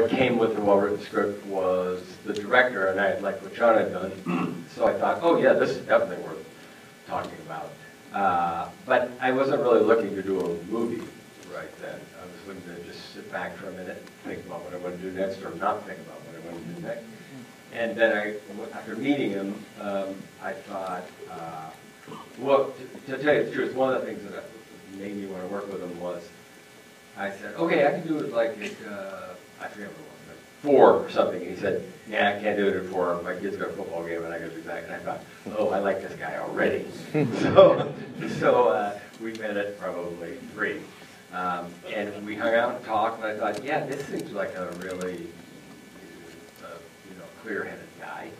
what came with the well-written script was the director, and I liked what John had done, so I thought, oh yeah, this is definitely worth talking about. But I wasn't really looking to do a movie right then. I was looking to just sit back for a minute, think about what I want to do next, or not think about what I want to do next. And then after meeting him, I thought, well, to tell you the truth, one of the things that made me want to work with him was, I said, okay, I can do it like at, I forget what it was, like 4 or something. And he said, yeah, I can't do it at 4. My kid's got a football game and I got to do that. And I thought, oh, I like this guy already. so we met at probably 3. And we hung out and talked, and I thought, yeah, this seems like a really clear-headed guy.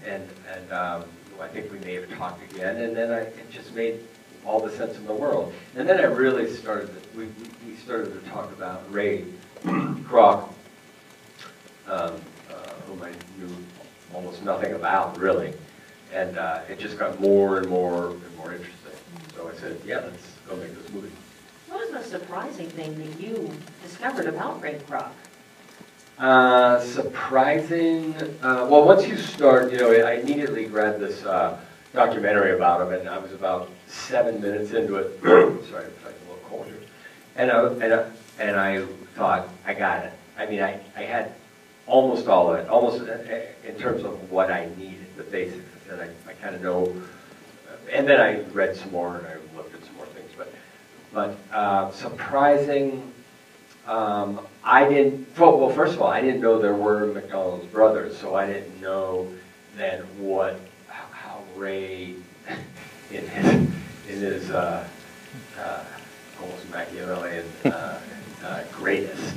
And I think we may have talked again, and then it just made all the sense in the world. And then I really started, we started to talk about Ray Kroc, whom I knew almost nothing about, really. And it just got more and more interesting. So I said, yeah, let's go make this movie. What was the surprising thing that you discovered about Ray Kroc? Surprising, well, once you start, I immediately grabbed this documentary about him, and I was about 7 minutes into it. Sorry, it's like a little cold here. And I thought, I got it. I mean, I had almost all of it, almost in terms of what I needed, the basics. I said, I kind of know, and then I read some more, and I looked at some more things. But surprising, I didn't, well, first of all, I didn't know there were McDonald's brothers, so I didn't know then how Ray, in his almost Machiavellian greatest,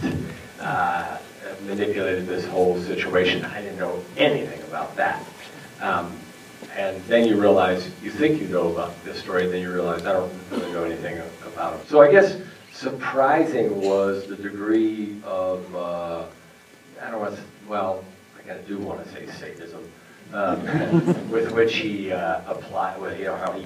manipulated this whole situation. I didn't know anything about that. And then you realize, you think you know about this story, then you realize I don't really know anything about him. So I guess surprising was the degree of, I don't want to, well, I do want to say sadism, with which he applied, how he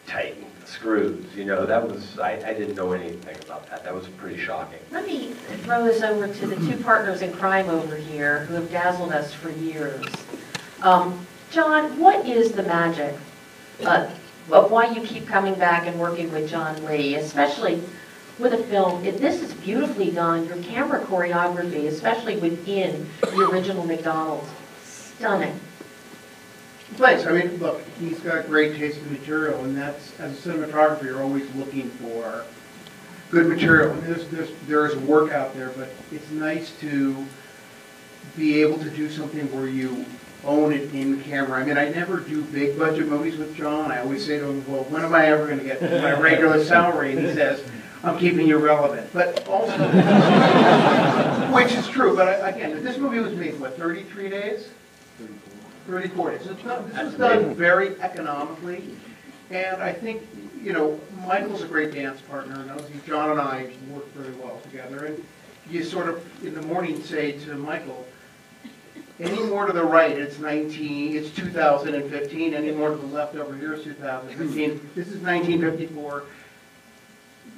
tightened the screws. That was, I didn't know anything about that. That was pretty shocking. Let me throw this over to the 2 partners in crime over here who have dazzled us for years. John, what is the magic of why you keep coming back and working with John Lee, especially with a film? This is beautifully done. Your camera choreography, especially within the original McDonald's, stunning. Thanks. I mean, look, he's got great taste in material, and that's, as a cinematographer, you're always looking for good material. And there is work out there, but it's nice to be able to do something where you own it in camera. I mean, I never do big budget movies with John. I always say to him, well, when am I ever going to get my regular salary? And he says, I'm keeping you relevant. But also, which is true, but again, this movie was made, what, 33 days? 34 days. This was done very economically. And I think, Michael's a great dance partner, and John and I work very well together. And you sort of, in the morning, say to Michael, any more to the right, it's 2015. Any more to the left over here is 2015. This is 1954.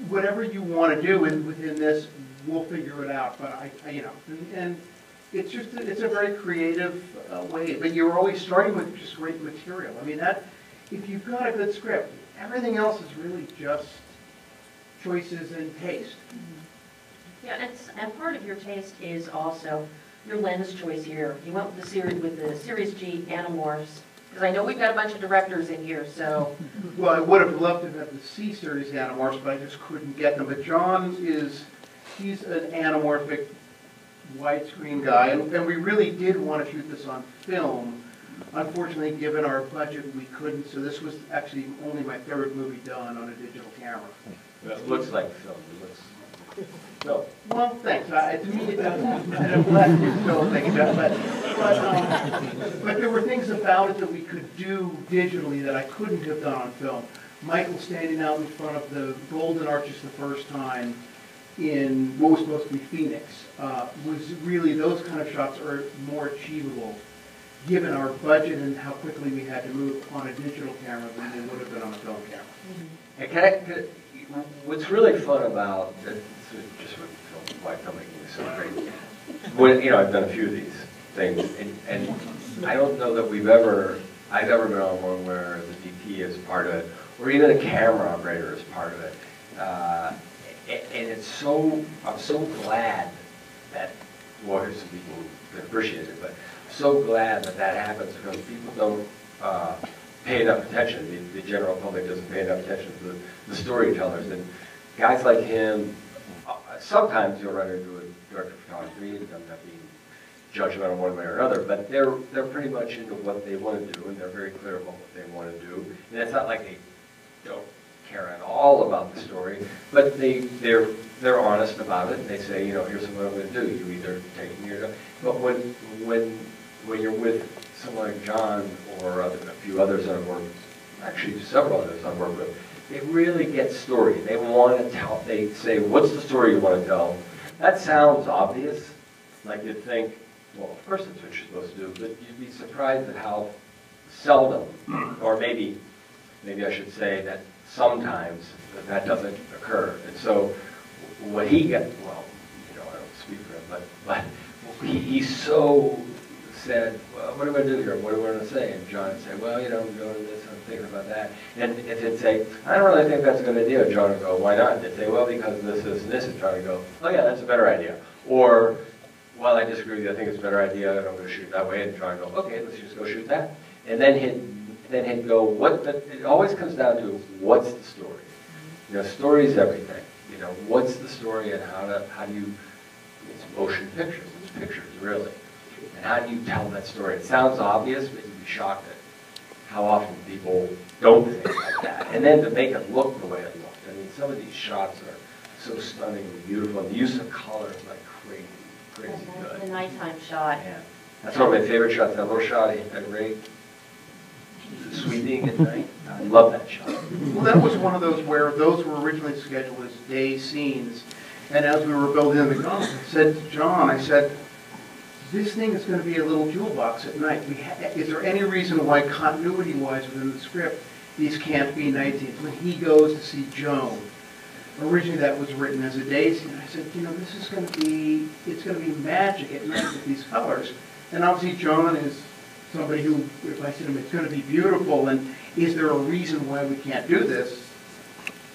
Whatever you want to do within this, we'll figure it out. But and it's just it's a very creative way. But you're always starting with just great material. I mean, if you've got a good script, everything else is really just choices and taste. Yeah, and part of your taste is also your lens choice here. You went with the Series G Animorphs, because I know we've got a bunch of directors in here, so. Well, I would have loved to have the C Series Animorphs, but I just couldn't get them. But John he's an anamorphic widescreen guy, and we really did want to shoot this on film. Unfortunately, given our budget, we couldn't, so this was actually only my 3rd movie done on a digital camera. Well, it looks like film. It looks. No. Well, thanks. To me, it doesn't. I'm glad you still think it does. But there were things about it that we could do digitally that I couldn't have done on film. Michael standing out in front of the Golden Arches the first time in what was supposed to be Phoenix was really, those kind of shots are more achievable given our budget and how quickly we had to move on a digital camera than they would have been on a film camera. And what's really fun about this, just why filmmaking is so great, when, you know, I've done a few of these things, and I don't know that I've ever been on one where the DP is part of it, or even a camera operator is part of it. And I'm so glad that, well, here's some people who appreciate it, but so glad that that happens, because people don't pay enough attention. The general public doesn't pay enough attention to the storytellers. And guys like him, sometimes you'll run into a director of photography, and I'm not being judgmental one way or another, but they're pretty much into what they want to do, and they're very clear about what they want to do. And it's not like they don't care at all about the story, but they're honest about it, and they say, you know, here's what I'm going to do. You either take me or not. But when you're with someone like John or a few others I've worked, actually several others I've worked with, they really get story. They want to tell. They say, what's the story you want to tell? That sounds obvious, like you'd think, well, of course that's what you're supposed to do, but you'd be surprised at how seldom, or maybe I should say that sometimes that doesn't occur. And so what he gets, well, you know, I don't speak for him, but he so said, well, what am I going to do here? What am I going to say? And John would say, well, you know, I'm doing this, I'm thinking about that. And if he'd say, I don't really think that's a good idea, John would go, why not? They'd say, well, because this, and this, and John would go, oh yeah, that's a better idea. Or, well, I disagree with you, I think it's a better idea, and I'm going to shoot that way. And John would go, okay, let's just go shoot that. And then he'd go, it always comes down to, what's the story? You know, story's everything. You know, what's the story, and how do you, it's motion pictures, it's pictures, really. And how do you tell that story? It sounds obvious, but you'd be shocked at how often people don't think like that. And then to make it look the way it looked. I mean, some of these shots are so stunningly beautiful. And the use of color is like crazy good. The nighttime shot. Yeah. That's one of my favorite shots, that little shot at Ray sweeping at night. I love that shot. Well, that was one of those where those were originally scheduled as day scenes. And as we were building the gun, I said to John, I said, this thing is going to be a little jewel box at night. Is there any reason why, continuity-wise within the script, these can't be night scenes? When he goes to see Joan, originally that was written as a day scene. I said, you know, this is going to be, it's going to be magic at night with these colors. And obviously John is somebody who, if I said to him, it's going to be beautiful, and is there a reason why we can't do this?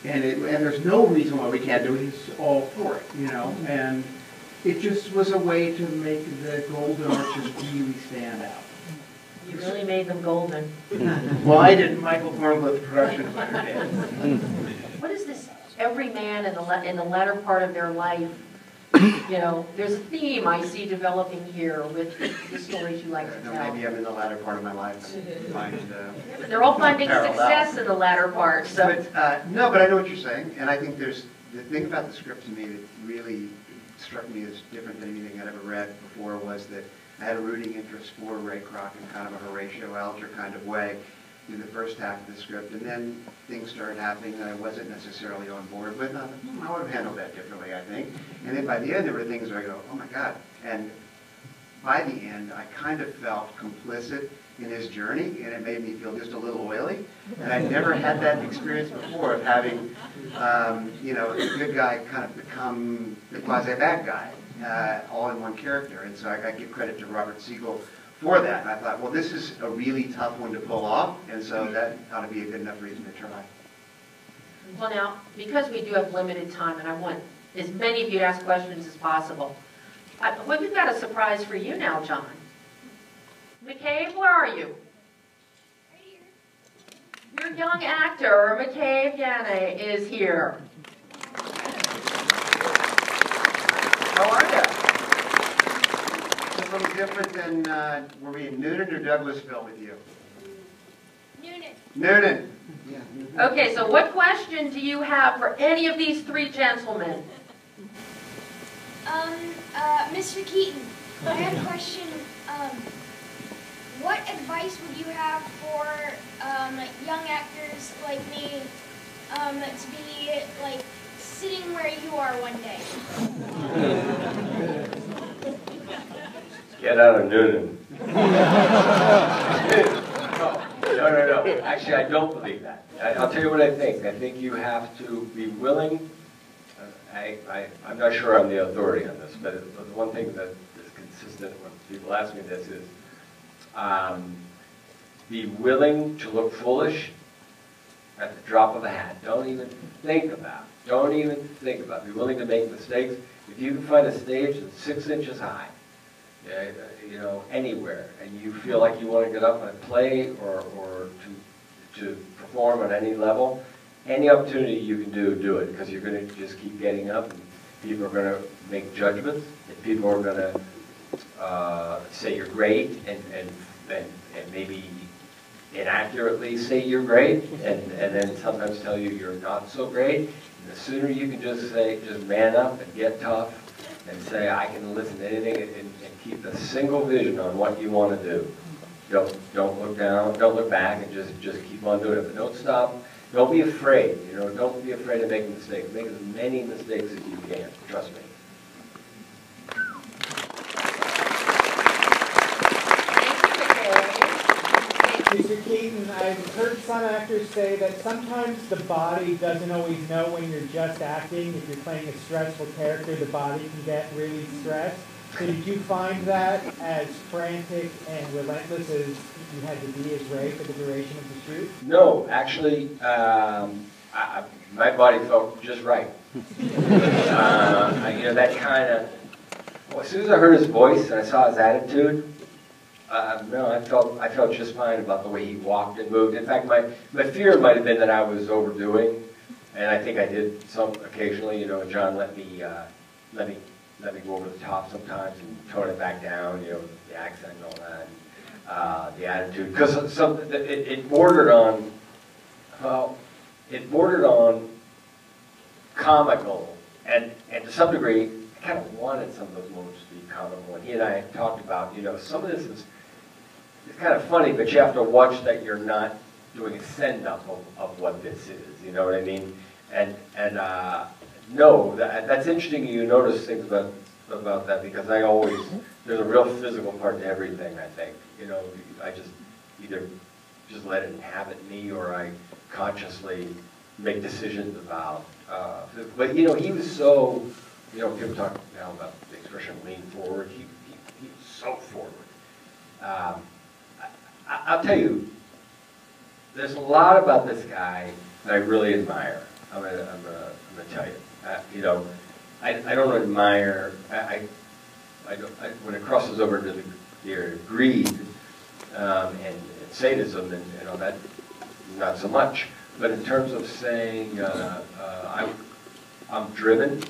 And there's no reason why we can't do it. He's all for it, you know. And it just was a way to make the golden arches really stand out. You really made them golden. Well, I didn't. Michael Thornblood, the production designer, did. What is this? Every man in the latter part of their life, you know, there's a theme I see developing here with the stories you like to tell. Maybe I'm in the latter part of my life. They're all finding success in the latter part. So. But, no, but I know what you're saying, and I think there's the thing about the script to me that really struck me as different than anything I'd ever read before was that I had a rooting interest for Ray Kroc in kind of a Horatio Alger kind of way in the first half of the script, and then things started happening that I wasn't necessarily on board with. I would have handled that differently, I think. And then by the end, there were things where I go, oh my God. And by the end, I kind of felt complicit in his journey, and it made me feel just a little oily. And I'd never had that experience before of having, you know, the good guy kind of become the quasi-bad guy, all in one character. And so I give credit to Robert Siegel for that. And I thought, well, this is a really tough one to pull off, and so that ought to be a good enough reason to try. Well, now, because we do have limited time, and I want as many of you to ask questions as possible, we've got a surprise for you now, John. McCabe, where are you? Right here. Your young actor, McCabe Yanni, is here. How are you? It's a little different than, were we in Noonan or Douglasville with you? Noonan. Noonan. Yeah. Okay, so what question do you have for any of these three gentlemen? Mr. Keaton, I had a question. What advice would you have for young actors like me to be like sitting where you are one day? Get out of Noonan. No. Actually, I don't believe that. I'll tell you what I think. I think you have to be willing. I'm not sure I'm the authority on this, but the one thing that consistent when people ask me this is, be willing to look foolish at the drop of a hat. Don't even think about it. Don't even think about it. Be willing to make mistakes. If you can find a stage that's 6 inches high, you know, anywhere, and you feel like you want to get up and play or to perform on any level, any opportunity you can do it, because you're going to just keep getting up, and people are going to make judgments, and people are going to say you're great, and maybe inaccurately say you're great, and then sometimes tell you you're not so great. And the sooner you can just man up and get tough and say, I can listen to anything, and keep a single vision on what you want to do. Don't look down, don't look back, and just keep on doing it. But don't stop. Don't be afraid. You know, don't be afraid of making mistakes. Make as many mistakes as you can. Trust me. Mr. Keaton, I've heard some actors say that sometimes the body doesn't always know when you're just acting. If you're playing a stressful character, the body can get really stressed. So did you find that as frantic and relentless as you had to be as Ray for the duration of the shoot? No, actually, my body felt just right. You know, that kind of, well, as soon as I heard his voice and I saw his attitude, no, I felt just fine about the way he walked and moved. In fact, my fear might have been that I was overdoing, and I think I did some occasionally. You know, John let me go over the top sometimes and tone it back down. You know, the accent and all that, the attitude, because it bordered on, well, it bordered on comical, and to some degree, I kind of wanted some of those moments to be comical. And he and I talked about, you know, some of this is. It's kind of funny, but you have to watch that you're not doing a send-up of what this is, you know what I mean? And no, that's interesting you notice things about that, because I always, there's a real physical part to everything, I think. You know, I just either just let it inhabit me, or I consciously make decisions about, but you know, he was so, you know, people talk now about the expression lean forward, he was so forward. I'll tell you, there's a lot about this guy that I really admire. I'm gonna tell you. You know, I don't admire. When it crosses over into the greed and sadism and all that, not so much. But in terms of saying I'm driven,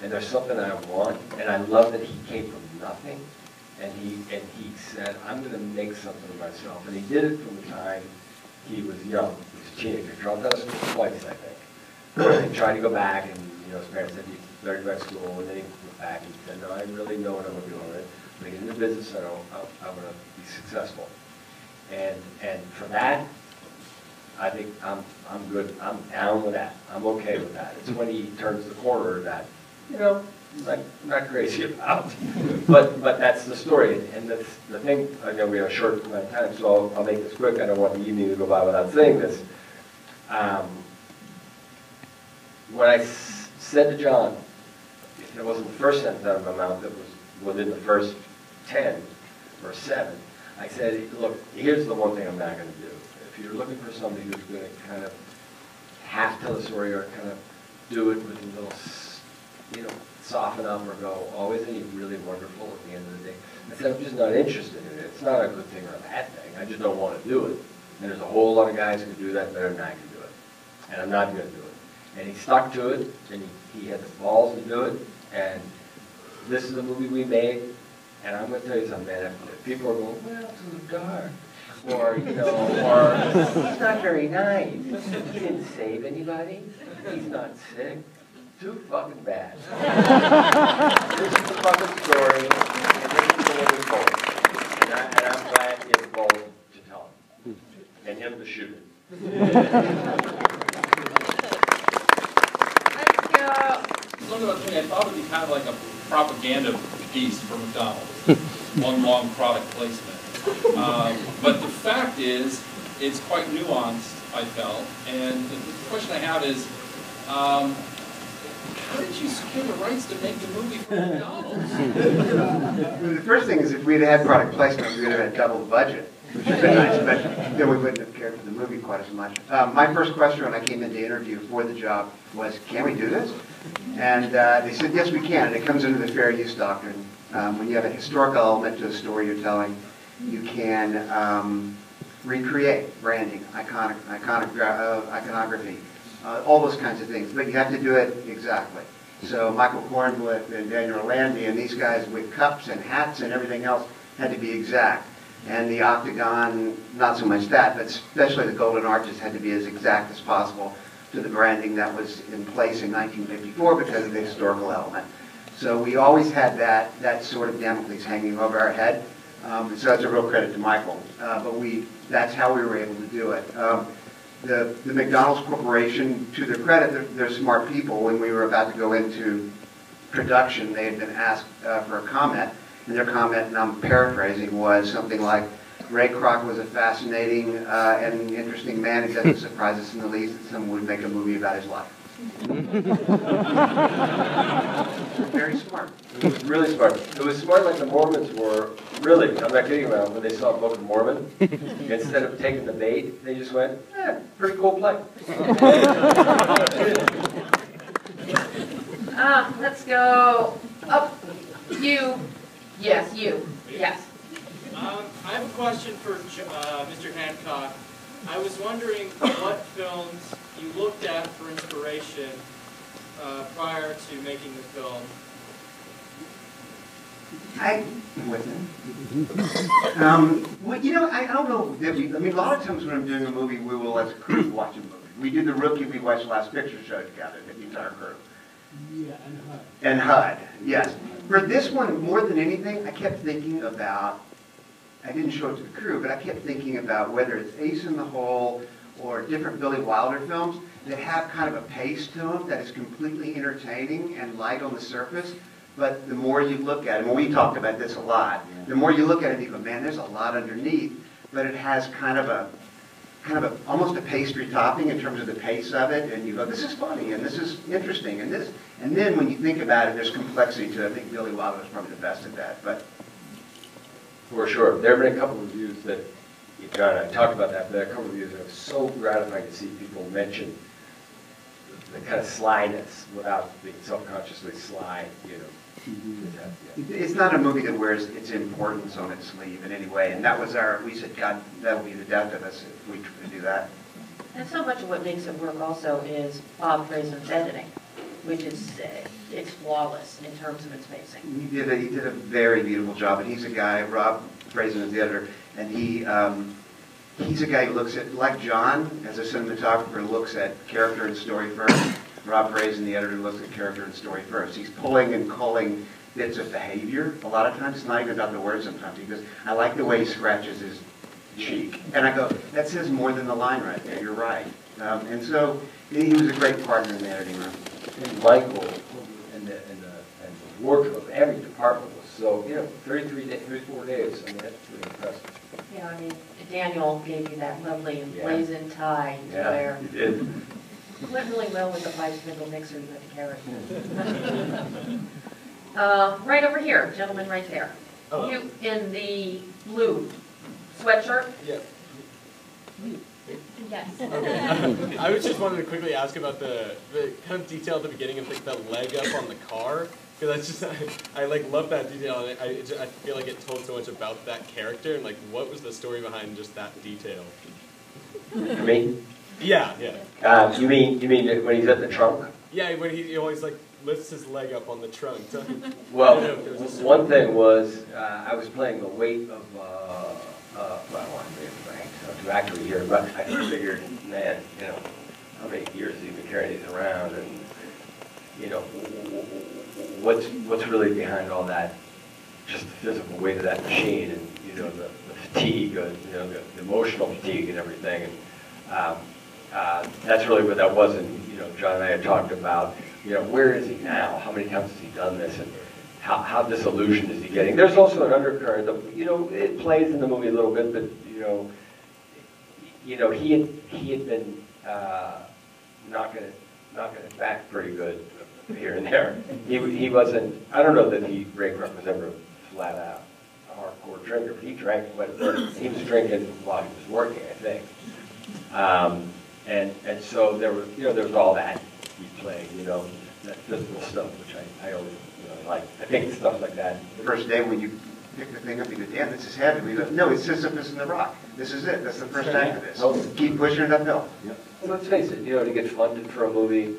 and there's something I want, and I love that he came from nothing. And he said, I'm going to make something of myself. And he did it from the time he was young. He was a teenager. Dropped out of school twice, I think. He tried to go back, and you know, his parents said, you better go back to school. And then he went back and said, no, I really know what I'm going to do on it. I'm going to get into business, and I'm going to be successful. And for that, I think I'm good. I'm down with that. I'm okay with that. It's when he turns the corner that, you know, I'm not crazy about, but that's the story. And the thing, I know we have a short amount of time, so I'll make this quick. I don't want the evening to go by without saying this. When I said to John, it wasn't the first sentence out of my mouth, it was within the first 10 or 7, I said, look, here's the one thing I'm not going to do. If you're looking for somebody who's going to kind of half tell the story or kind of do it with a little, you know, soften up or go, oh, isn't he really wonderful at the end of the day? I said, I'm just not interested in it. It's not a good thing or a bad thing. I just don't want to do it. And there's a whole lot of guys who can do that better than I can do it. And I'm not going to do it. And he stuck to it, and he had the balls to do it. And this is the movie we made. And I'm going to tell you something, man. If people are going, well, it's too dark. Or, you know, or he's not very nice. He didn't save anybody. He's not sick. Too fucking bad. This is the fucking story, and this is the way we told it. And I'm glad he has balls to tell him, and him to shoot it. Something about me, I thought it would be kind of like a propaganda piece for McDonald's, long product placement. But the fact is, it's quite nuanced, I felt. And the question I have is, how did you secure the rights to make the movie for McDonald's? Well, the first thing is if we'd had product placement, we would have had double the budget, which would have been nice, but then we wouldn't have cared for the movie quite as much. My first question when I came in to interview for the job was, can we do this? And they said, yes, we can. And it comes under the fair use doctrine. When you have a historical element to a story you're telling, you can recreate branding, iconography, all those kinds of things. But you have to do it exactly. So Michael Cornblit and Daniel Orlandi and these guys with cups and hats and everything else had to be exact. And the octagon, not so much that, but especially the golden arches had to be as exact as possible to the branding that was in place in 1954 because of the historical element. So we always had that sort of Damocles hanging over our head. So that's a real credit to Michael. But that's how we were able to do it. The McDonald's Corporation, to their credit, they're smart people. When we were about to go into production, they had been asked for a comment, and their comment, and I'm paraphrasing, was something like, Ray Kroc was a fascinating and interesting man. It doesn't surprise us in the least that someone would make a movie about his life. Very smart. It was really smart. It was smart like the Mormons were, really, I'm not kidding around, when they saw Book of Mormon, instead of taking the bait, they just went, pretty cool play. Let's go up. You. Yes, you. Yes. I have a question for Mr. Hancock. I was wondering what films you looked at for inspiration prior to making the film. Well, you know, I don't know. I mean, a lot of times when I'm doing a movie, we will, as a crew, watch a movie. We did The Rookie, we watched Last Picture Show together, the entire crew. Yeah, and HUD. And HUD, yes. For this one, more than anything, I kept thinking about, I didn't show it to the crew, but I kept thinking about whether it's Ace in the Hole or different Billy Wilder films that have kind of a pace to them that is completely entertaining and light on the surface. But the more you look at it, and we talked about this a lot, the more you look at it, you go, man, there's a lot underneath. But it has kind of almost a pastry topping in terms of the pace of it, and you go, this is funny, and this is interesting, and this. And then when you think about it, there's complexity to it. I think Billy Wilder is probably the best at that. But For sure. There have been a couple of reviews that, John and I talked about that, but there are a couple of reviews that are so gratifying to see people mention the kind of slyness without being self-consciously sly, you know. it's not a movie that wears its importance on its sleeve in any way, and that was we said, God, that would be the death of us if we tried to do that. And so much of what makes it work also is Bob Fraser's editing, which is, it's flawless in terms of its pacing. He did a very beautiful job, and he's a guy, Rob Fraser is the editor, and he's a guy who looks at, like John, as a cinematographer, looks at character and story first. Rob Fraser, the editor, looks at character and story first. He's pulling and culling bits of behavior a lot of times. It's not even about the words sometimes. He goes, I like the way he scratches his cheek. And I go, that says more than the line right there. You're right. And so he was a great partner in the editing room. And Michael and the wardrobe, every department was so, 34 days. I mean, that's pretty impressive. Yeah, I mean, Daniel gave you that lovely blazing tie to wear. He did. It went really well with the 5-spindle mixer you had to carry. Right over here, gentleman right there. Oh. You in the blue sweatshirt? Yes. Yes. Okay. I was just wanting to quickly ask about the kind of detail at the beginning of the leg up on the car, because that's just I love that detail, and I feel like it told so much about that character, and what was the story behind just that detail? You mean? Yeah. You mean when he's at the trunk? Yeah, when he always lifts his leg up on the trunk. Well, one thing was I was playing the weight of well, I don't want to be too accurate here, but I figured, man, how many years has he been carrying these around, and what's really behind all that, just the physical weight of that machine, and the fatigue, the emotional fatigue and everything, and that's really what that was. And John and I had talked about, where is he now? How many times has he done this? And how disillusioned is he getting? There's also an undercurrent of, it plays in the movie a little bit, but he had been knocking it back pretty good here and there. He wasn't, I don't know that Ray Kroc was ever flat out a hardcore drinker, but he drank quite a bit. He was drinking while he was working, I think. And so there was all that he played, that physical stuff, which I always like. I think stuff like that. The first day when you pick the thing up, you go, damn, this is heavy. We go, no, it's Sisyphus in the rock. This is it. That's the first act of this. Totally. Keep pushing it uphill. Yep. Well, let's face it, to get funded for a movie,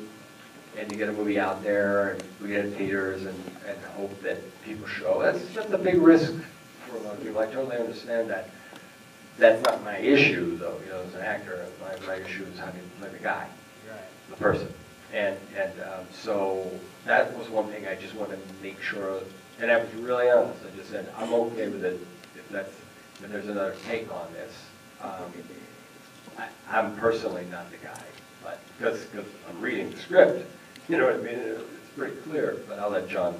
and to get a movie out there, and we get in theaters, and hope that people show. That's a big risk for a lot of people. I totally understand that. That's not my issue, though, as an actor. My issue is how do you play the guy, the person. And so that was one thing I just wanted to make sure, and I was really honest. I just said, I'm okay with it if there's another take on this. I'm personally not the guy, but because I'm reading the script, you know what I mean? It's pretty clear, but I'll let John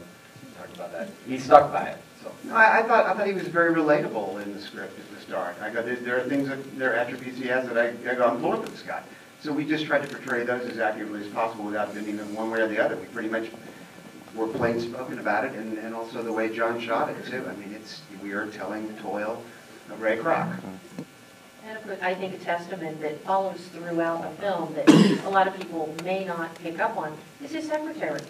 talk about that. He stuck by it. So. No, I thought he was very relatable in the script at the start. I go, there are things, there are attributes he has that I go, I'm pulling for this guy. So we just tried to portray those as accurately as possible without bending them one way or the other. We pretty much were plain spoken about it, and also the way John shot it too. I mean, we are telling the toil of Ray Kroc. And of course, I think a testament that follows throughout the film that a lot of people may not pick up on is his secretary.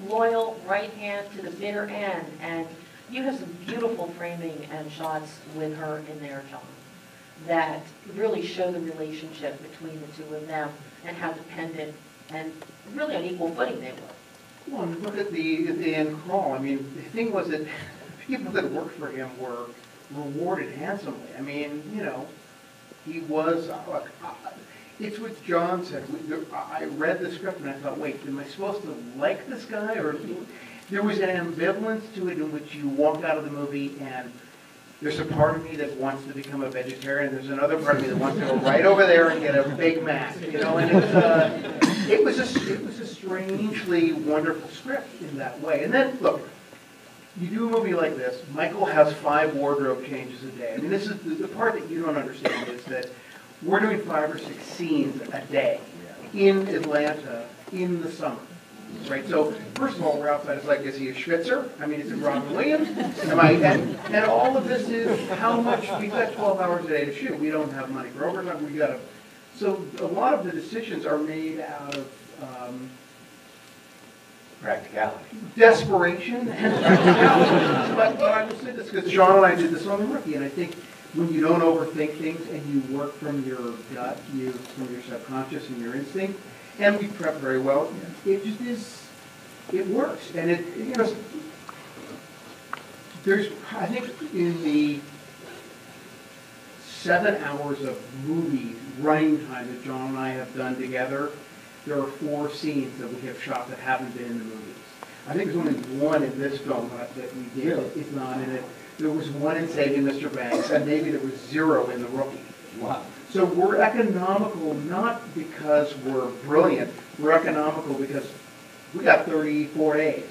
Loyal, right hand to the bitter end, and you have some beautiful framing and shots with her in there, John, that really show the relationship between the two of them and how dependent and really on equal footing they were. Well, look at the end crawl. I mean, the thing was that people that worked for him were rewarded handsomely. I mean, he was, it's what John said. I read the script and I thought, wait, am I supposed to like this guy? Or there was an ambivalence to it in which you walk out of the movie and there's a part of me that wants to become a vegetarian. There's another part of me that wants to go right over there and get a Big Mac. And it was a strangely wonderful script in that way. And then, look, you do a movie like this, Michael has 5 wardrobe changes a day. I mean, this is the part that you don't understand is that we're doing 5 or 6 scenes a day in Atlanta in the summer. Right, so first of all, we're outside. It's like, is he a Schwitzer? I mean, is it Robin Williams? And all of this is how much we've got 12 hours a day to shoot. We don't have money for overtime. We got to. So a lot of the decisions are made out of Practicality. Desperation and practicality. But I will say this because Sean and I did this on The Rookie, and I think when you don't overthink things and you work from your gut, from your subconscious and your instinct. And we prep very well. It just is, it works. And there's, I think in the 7 hours of movie running time that John and I have done together, there are 4 scenes that we have shot that haven't been in the movies. I think there's only 1 in this film that we did. It's not in it. There was 1 in Saving Mr. Banks, and maybe there was 0 in The Rookie. Wow. So we're economical not because we're brilliant. We're economical because we got 34 days.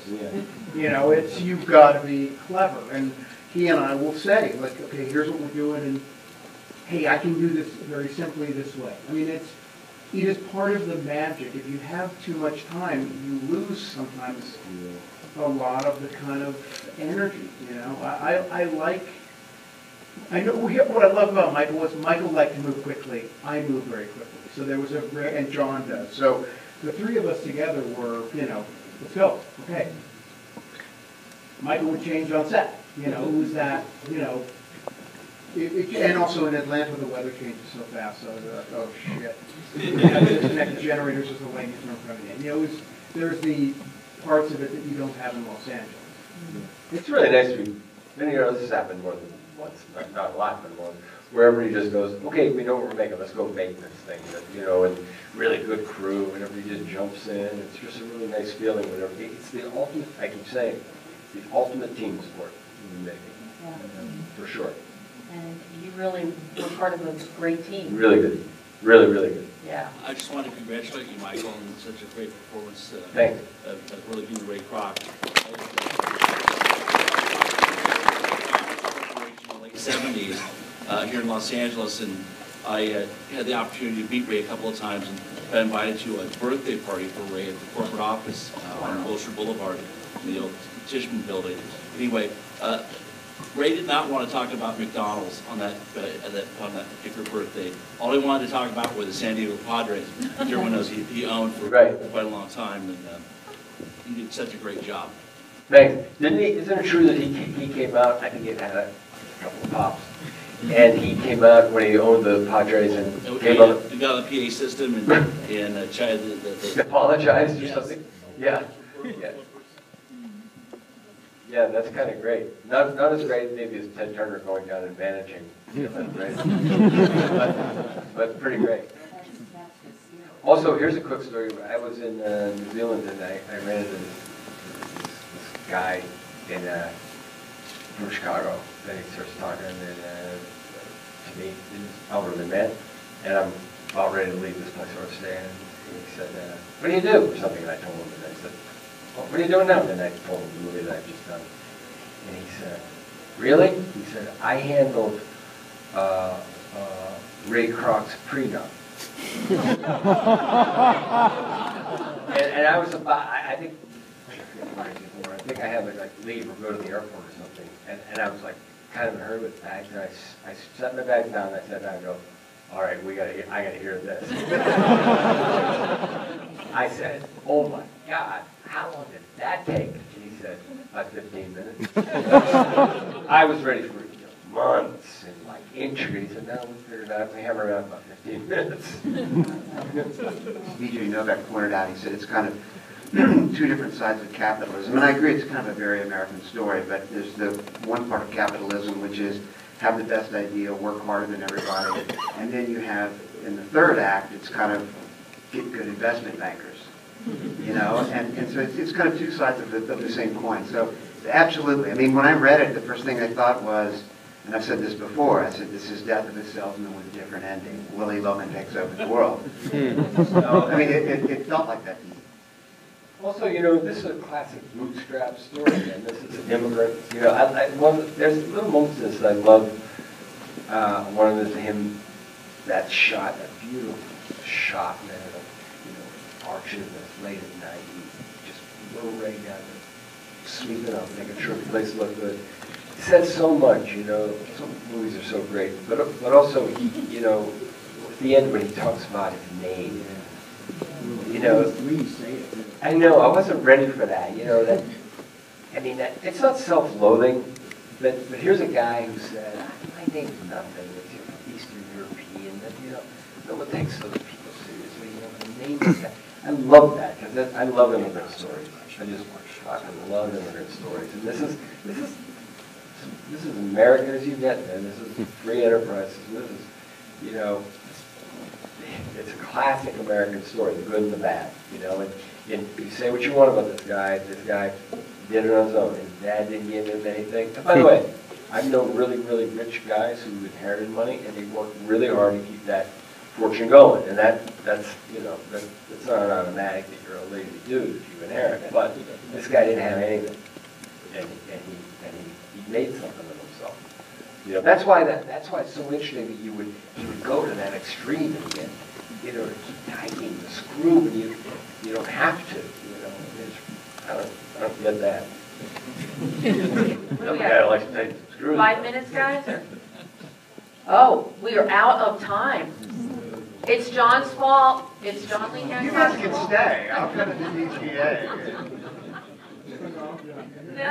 Yeah. You've got to be clever. And he and I will say, like, okay, here's what we're doing, and hey, I can do this very simply this way. I mean, it is part of the magic. If you have too much time, you lose sometimes a lot of the kind of energy. I know what I love about Michael was Michael liked to move quickly. I move very quickly. So there was and John does. So the 3 of us together were, let's go. Okay. Michael would change on set. Who's that? And also in Atlanta, the weather changes so fast. So they're like, oh shit. Disconnect the generators as the lightning storm coming in. There's the parts of it that you don't have in Los Angeles. It's really nice to be. This has happened more than once, not a lot, but more, where everybody just goes, okay, we know what we're making, let's go make this thing, and really good crew, and everybody just jumps in. It's just a really nice feeling when everybody, it's the ultimate, I keep saying, the ultimate team sport in the making, for sure. And you really were part of a great team. Really good, really good. Yeah. I just want to congratulate you, Michael, on such a great performance. Thanks. Really being Ray Kroc. In the late 70s here in Los Angeles, and I had the opportunity to meet Ray a couple of times and got invited to a birthday party for Ray at the corporate office on Wilshire Boulevard in the old Tishman building. Anyway, Ray did not want to talk about McDonald's on that particular birthday. All he wanted to talk about were the San Diego Padres, which everyone knows he owned for quite a long time, and he did such a great job. Thanks. Didn't he? Isn't it true that he came out? I think he had a couple of pops, and he came out when he owned the Padres and came out. He got on the PA system and tried the apologized or something. Yeah. Yeah. Yeah, that's kind of great. Not as great maybe as Ted Turner going down and managing, but pretty great. Also, here's a quick story. I was in New Zealand and I ran into this guy from Chicago. Then he starts talking to me. He's elderly man, and I'm about ready to leave this place where I was staying. And he said, "What do you do?" or something, and I told him, and I said, "Well, what are you doing now?" And I told him the movie that I've just done. And he said, "Really?" He said, "I handled Ray Kroc's prenup." and I was about, I think I had to like leave or go to the airport or something. And I was like kind of in a hurry with bags. And I set my bags down and I sat down and go, "All right, I gotta hear this." I said, "Oh my God, how long did that take?" And he said, "About 15 minutes." I was ready for months and like injuries, and now we figured out we hammer out about 15 minutes. B.J. Novak pointed out, he said it's kind of two different sides of capitalism. And I agree, it's kind of a very American story, but there's the one part of capitalism which is have the best idea, work harder than everybody, and then you have, in the third act, it's kind of get good investment bankers. You know, and so it's kind of two sides of the same coin. So absolutely, I mean, when I read it, the first thing I thought was, and I've said this before, I said, this is Death of a Salesman with a different ending. Willie Loman takes over the world. So, I mean, it felt like that to me. Also, you know, this is a classic bootstrap story, and this is an immigrant. You know, there's little moments in this that I love. One of them is him, that shot, that beautiful shot, man, of, you know, arches that's late at night. He just little Ray down there, sweeping up, making sure the place looked good. He said so much, you know. Some movies are so great, but also, you know, at the end when he talks about his name, you know, I know, I wasn't ready for that, you know, that, I mean, that, it's not self-loathing, but here's a guy who said, my name's nothing, it's from Eastern European, that, you know, no one takes those people seriously, you know, the name is that. I love that, because I love immigrant stories. I just fucking love immigrant stories, and this is as American as you get, man. This is free enterprise. This is, you know, it's a classic American story, the good and the bad, you know. And you say what you want about this guy did it on his own. His dad didn't give him anything. And by the way, I've known really, really rich guys who inherited money, and they worked really hard to keep that fortune going. And that's you know, that's not an automatic that you're a lazy dude if you inherit. But this guy didn't have anything, and he made something of himself. You know, that's why it's so interesting that he would go to that extreme again, you know, to keep tightening the screw, and you don't have to, you know. I don't get that. Another guy likes to tighten the screws. 5 minutes, guys? Or? Oh, we are out of time. It's John's fault. It's John Lee Hancock's fault. You guys can stay. I'll come to the DPA. No.